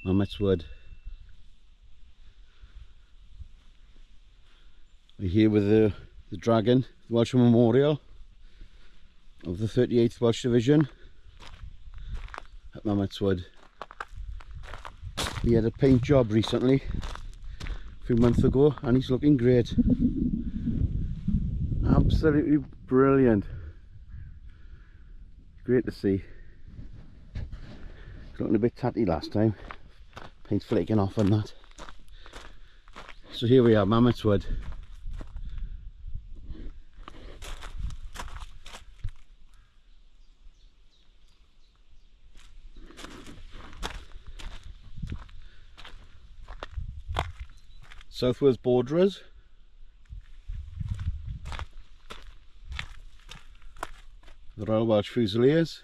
Mametz Wood. We're here with the dragon, the Welsh Memorial of the 38th Welsh Division at Mametz Wood. He had a paint job recently, a few months ago, and he's looking great. Absolutely brilliant. Great to see. He's looking a bit tatty last time. Paint's flaking off on that. So here we are, Mametz Wood. South Wales Borderers. The Royal Welsh Fusiliers.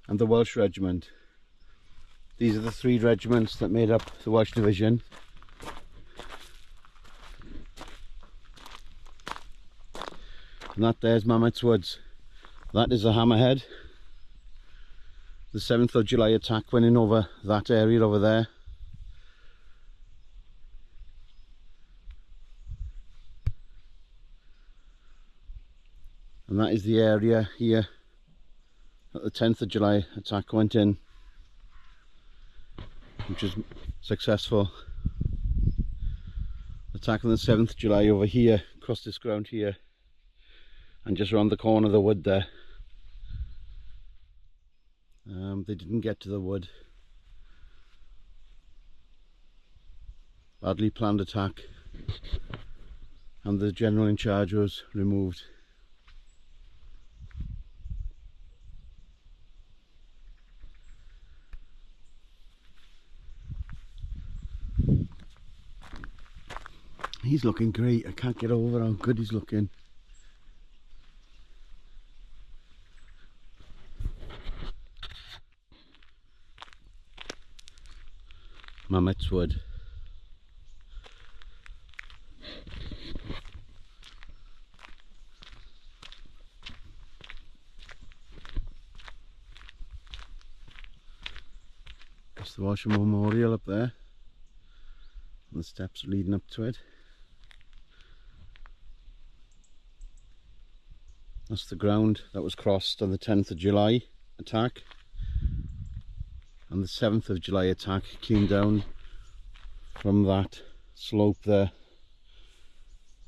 And the Welsh Regiment. These are the three regiments that made up the Welsh Division. And that there's Mametz Woods. That is the Hammerhead. The 7th of July attack went in over that area over there. And that is the area here that the 10th of July attack went in, which was successful. Attack on the 7th of July over here, across this ground here, and just around the corner of the wood there. They didn't get to the wood. Badly planned attack, and the general in charge was removed. He's looking great. I can't get over how good he's looking. Mametz Wood. That's the Welsh Memorial up there, and the steps leading up to it. That's the ground that was crossed on the 10th of July attack. And the 7th of July attack came down from that slope there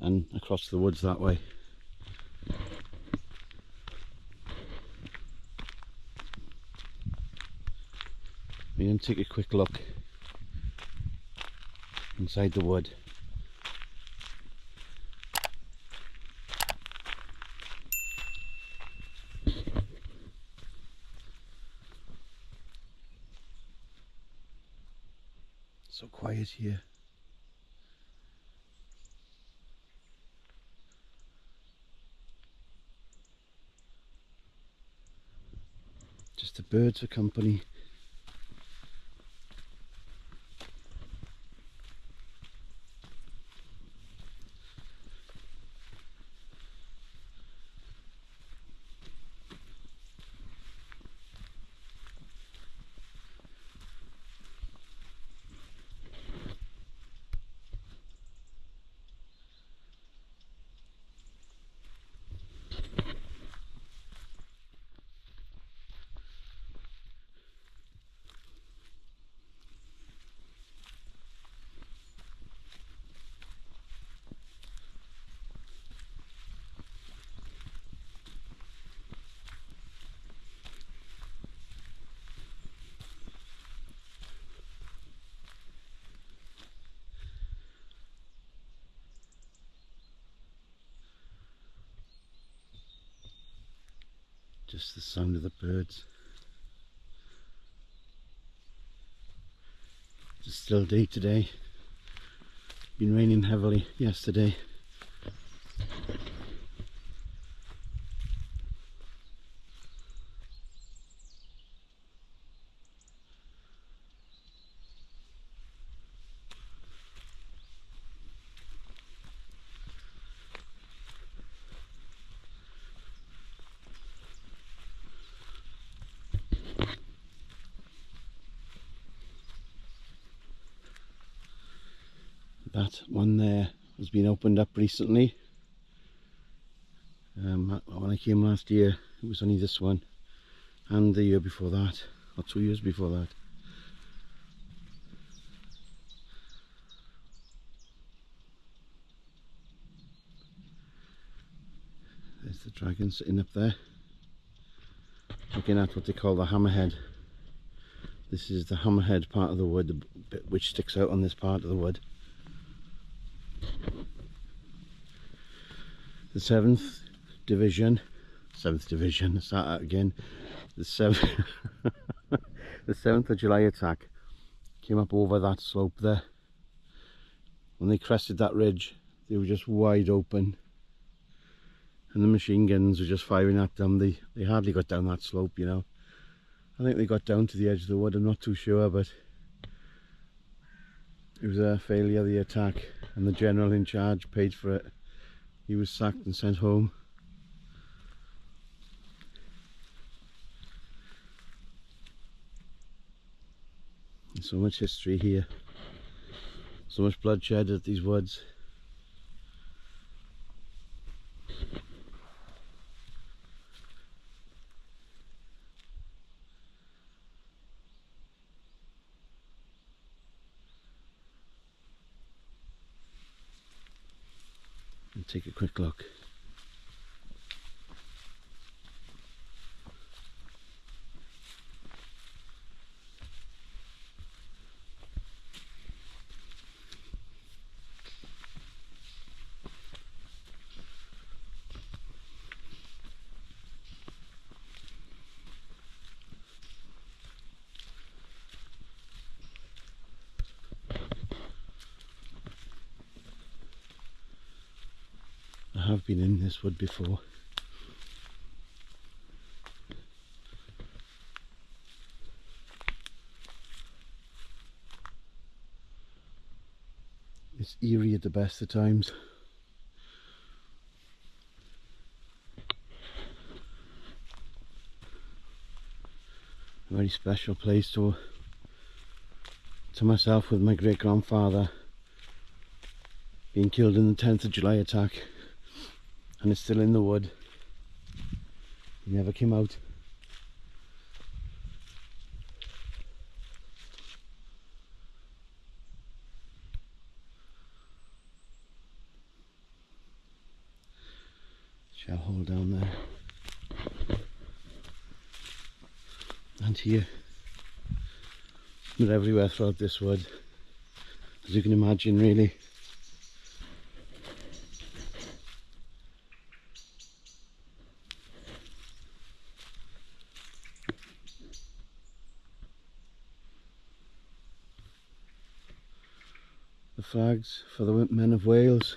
and across the woods that way. We're going to take a quick look inside the wood. So quiet here. Just the birds for company. Just the sound of the birds. It's a still day today. Been raining heavily yesterday. That one there has been opened up recently. When I came last year, it was only this one, and the year before that, or 2 years before that. There's the dragon sitting up there, looking at what they call the hammerhead. This is the hammerhead part of the wood, the bit which sticks out on this part of the wood. The 7th Division, let's start that again. The 7th, the 7th of July attack came up over that slope there. When they crested that ridge, they were just wide open, and the machine guns were just firing at them. They hardly got down that slope, you know. I think they got down to the edge of the wood, I'm not too sure, but it was a failure of the attack, and the general in charge paid for it. He was sacked and sent home. There's so much history here, so much bloodshed at these woods. And take a quick look. I have been in this wood before. It's eerie at the best of times. A very special place to myself, with my great grandfather being killed in the 10th of July attack, and it's still in the wood. He never came out. Shell hole down there, and here. They're everywhere throughout this wood, as you can imagine, really. The flags for the men of Wales.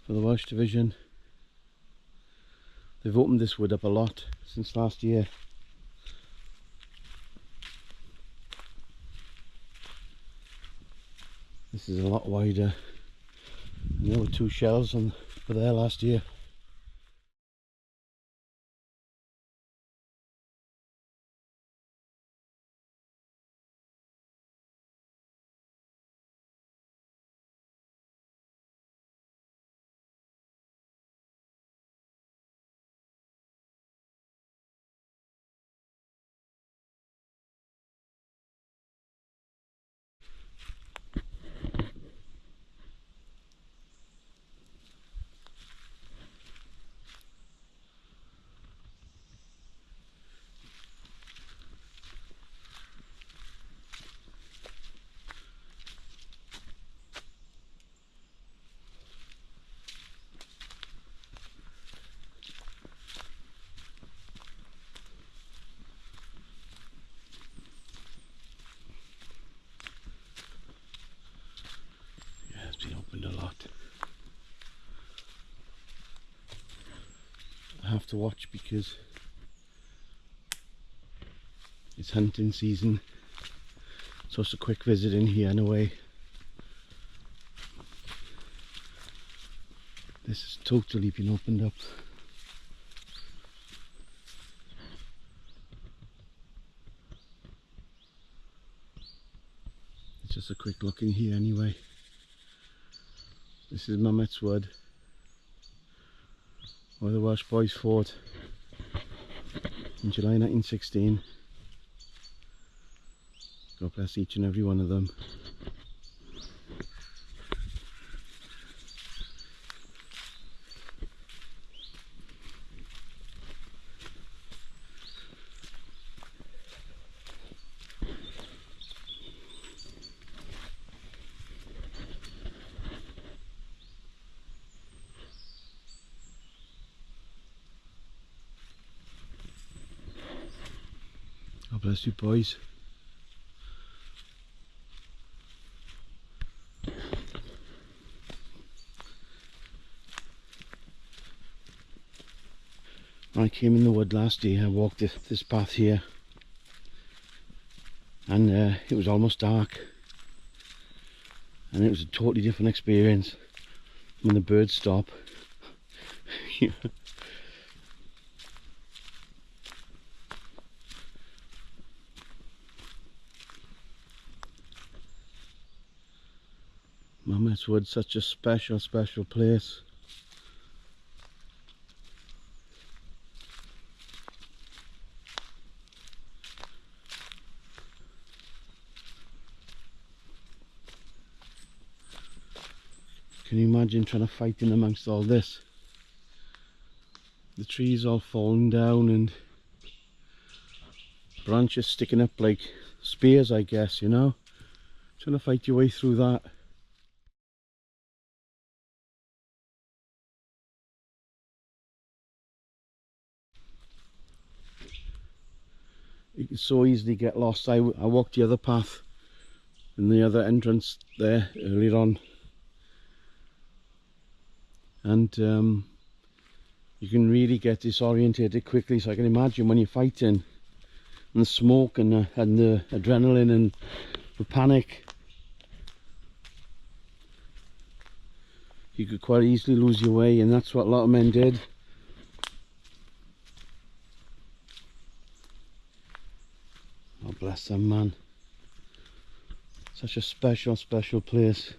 For the Welsh Division. They've opened this wood up a lot since last year. This is a lot wider. And there were 2 shells for there last year. Been opened a lot. I have to watch because it's hunting season, so it's a quick visit in here in a way. This has totally been opened up. a quick look in here anyway. This is Mametz Wood, where the Welsh boys fought in July 1916. God bless each and every one of them. God bless you boys. When I came in the wood last year, I walked this path here, and it was almost dark, and it was a totally different experience when the birds stop. Mametz Wood, such a special place. Can you imagine trying to fight in amongst all this? The trees all falling down and branches sticking up like spears, I guess, you know? Trying to fight your way through that. You can so easily get lost. I walked the other path in the other entrance there earlier on, and you can really get disorientated quickly. So I can imagine when you're fighting and the smoke and the adrenaline and the panic, you could quite easily lose your way, and that's what a lot of men did. Oh, bless them, man. Such a special place.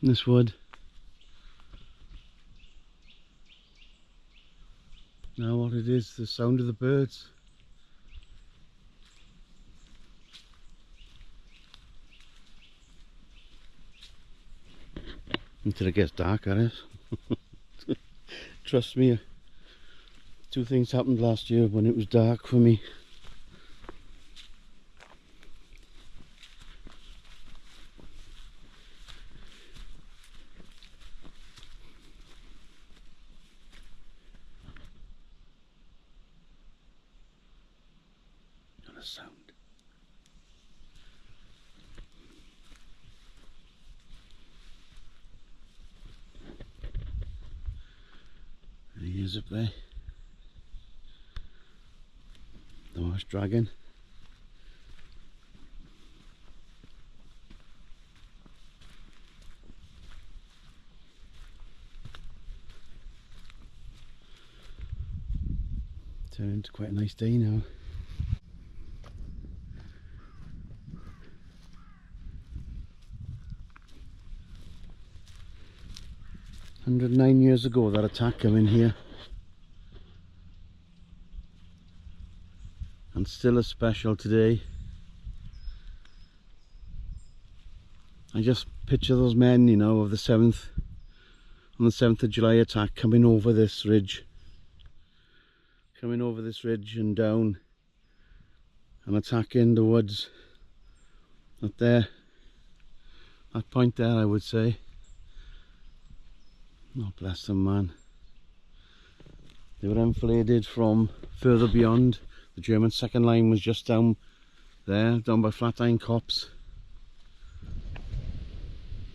This wood. Now what it is, the sound of the birds. Until it gets dark, that is. Trust me, two things happened last year when it was dark for me. Not a sound. And he is up there. The Welsh dragon. Turned into quite a nice day now. "109 years ago that attack came in here, and still as special today. I just picture those men, you know, of the 7th, on the 7th of July attack, coming over this ridge and down and attacking the woods up there, that point there, I would say. Oh, bless them, man. They were enfiladed from further beyond. The German second line was just down there, down by Flatiron Copse.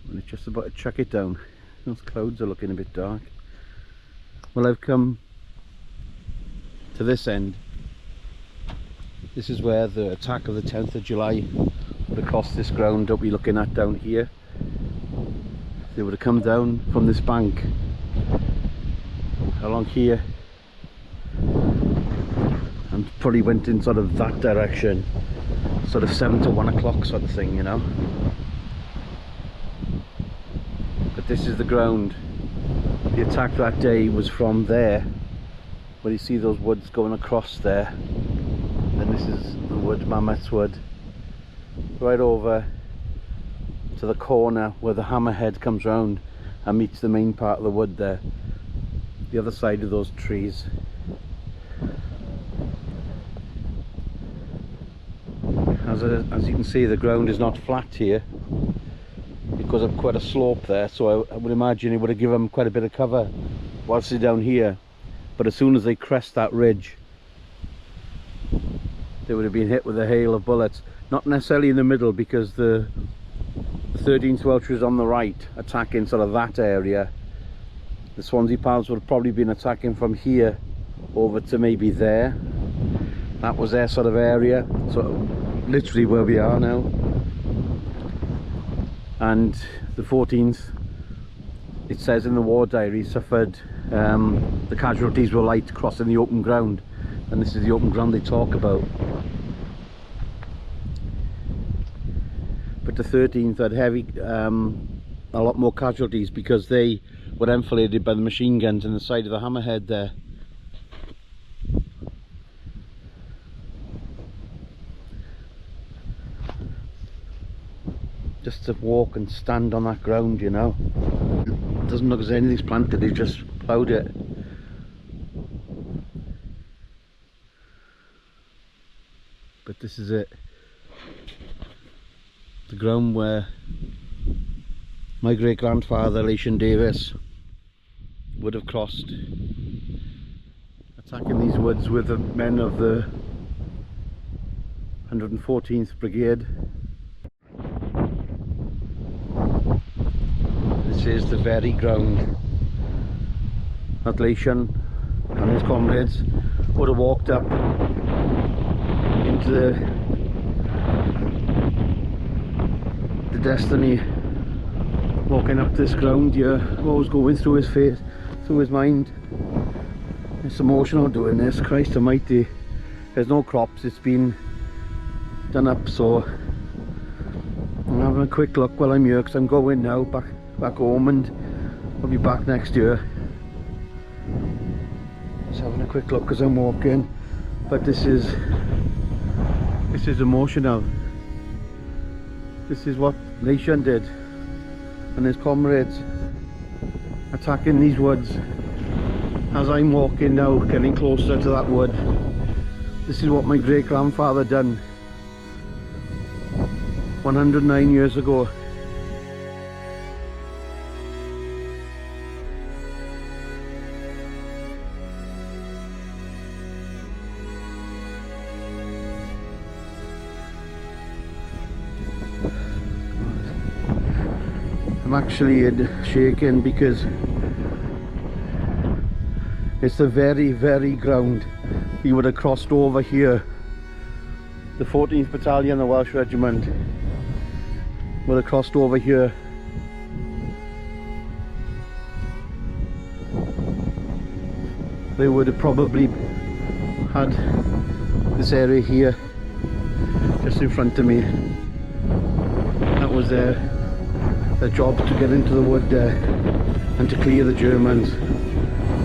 And it's just about to chuck it down. Those clouds are looking a bit dark. Well, I've come to this end. This is where the attack of the 10th of July would have crossed this ground that we're looking at down here. They would have come down from this bank along here and probably went in sort of that direction sort of 7 to 1 o'clock sort of thing, you know. But this is the ground. The attack that day was from there, where you see those woods going across there. Then this is the wood, Mametz wood, right over to the corner where the hammerhead comes round and meets the main part of the wood there, the other side of those trees. As you can see, the ground is not flat here because of quite a slope there, so I would imagine it would have given them quite a bit of cover whilst they're down here. But as soon as they crest that ridge, they would have been hit with a hail of bullets. Not necessarily in the middle, because the 13th Welsh was on the right, attacking sort of that area. The Swansea Pals would have probably been attacking from here over to maybe there. That was their sort of area, sort of literally where we are now. And the 14th, it says in the war diary, suffered, the casualties were light crossing the open ground, and this is the open ground they talk about. But the 13th had heavy, a lot more casualties because they were enfiladed by the machine guns in the side of the hammerhead there. Just to walk and stand on that ground, you know. It doesn't look as though anything's planted, they've just ploughed it. But this is it. The ground where my great-grandfather, Elation Davis, would have crossed, attacking these woods with the men of the 114th Brigade. This is the very ground that Elation and his comrades would have walked up into the destiny, walking up this ground here. What was going through his face, through his mind. It's emotional doing this, Christ almighty. There's no crops, it's been done up, so I'm having a quick look while I'm here, because I'm going now back home, and I'll be back next year. Just having a quick look as I'm walking. But this is emotional. This is what Elation did and his comrades, attacking these woods. As I'm walking now, getting closer to that wood, this is what my great-grandfather done 109 years ago. I'm actually shaking because it's the very, very ground he would have crossed over here. The 14th Battalion, the Welsh Regiment, would have crossed over here. They would have probably had this area here just in front of me. That was their job, to get into the wood there and to clear the Germans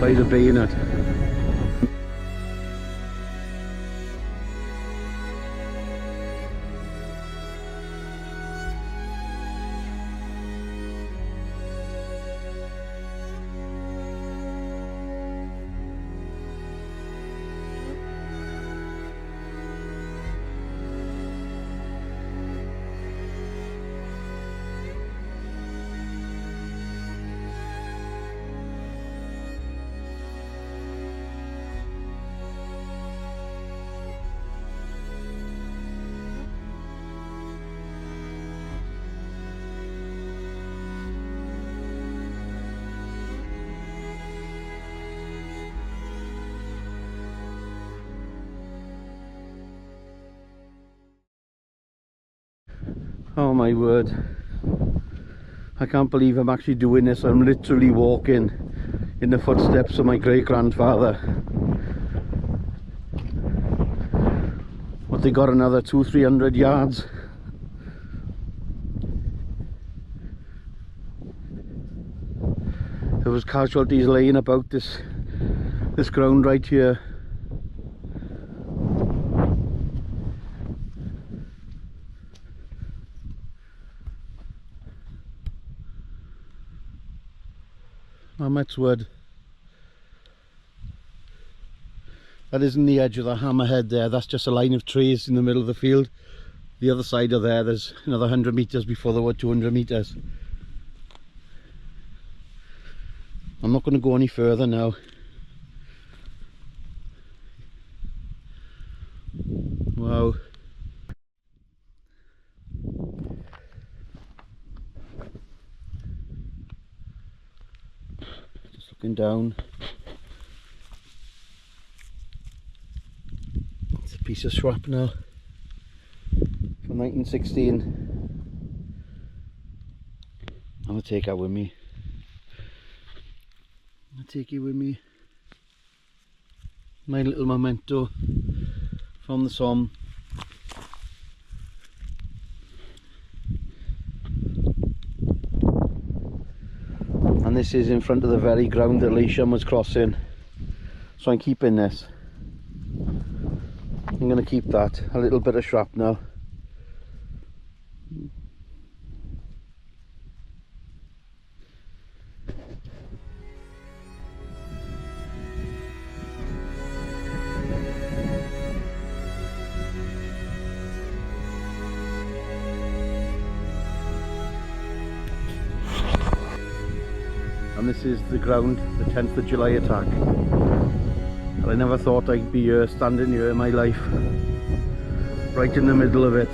by the bayonet. Oh my word, I can't believe I'm actually doing this. I'm literally walking in the footsteps of my great-grandfather. but they got another 200-300 yards. There was casualties laying about this ground right here. Mametz wood. That isn't the edge of the hammerhead there, that's just a line of trees in the middle of the field. The other side of there's another 100 metres before there were 200 metres. I'm not going to go any further now. Wow. Just looking down. It's a piece of shrapnel from 1916. I'm going to take that with me. I'll take it with me. My little memento from the Somme. And this is in front of the very ground that Leisham was crossing. So I'm keeping this. I'm going to keep that. A little bit of shrapnel. And this is the ground, the 10th of July attack. And I never thought I'd be here, standing here in my life, right in the middle of it.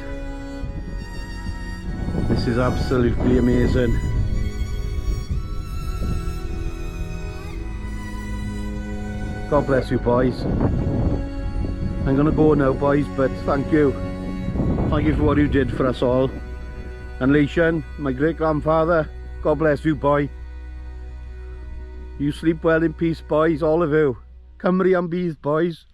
This is absolutely amazing. God bless you, boys. I'm gonna go now, boys, but thank you. Thank you for what you did for us all. And Leishan, my great grandfather, God bless you, boy. You sleep well in peace, boys, all of you. Cymru am bydd, boys.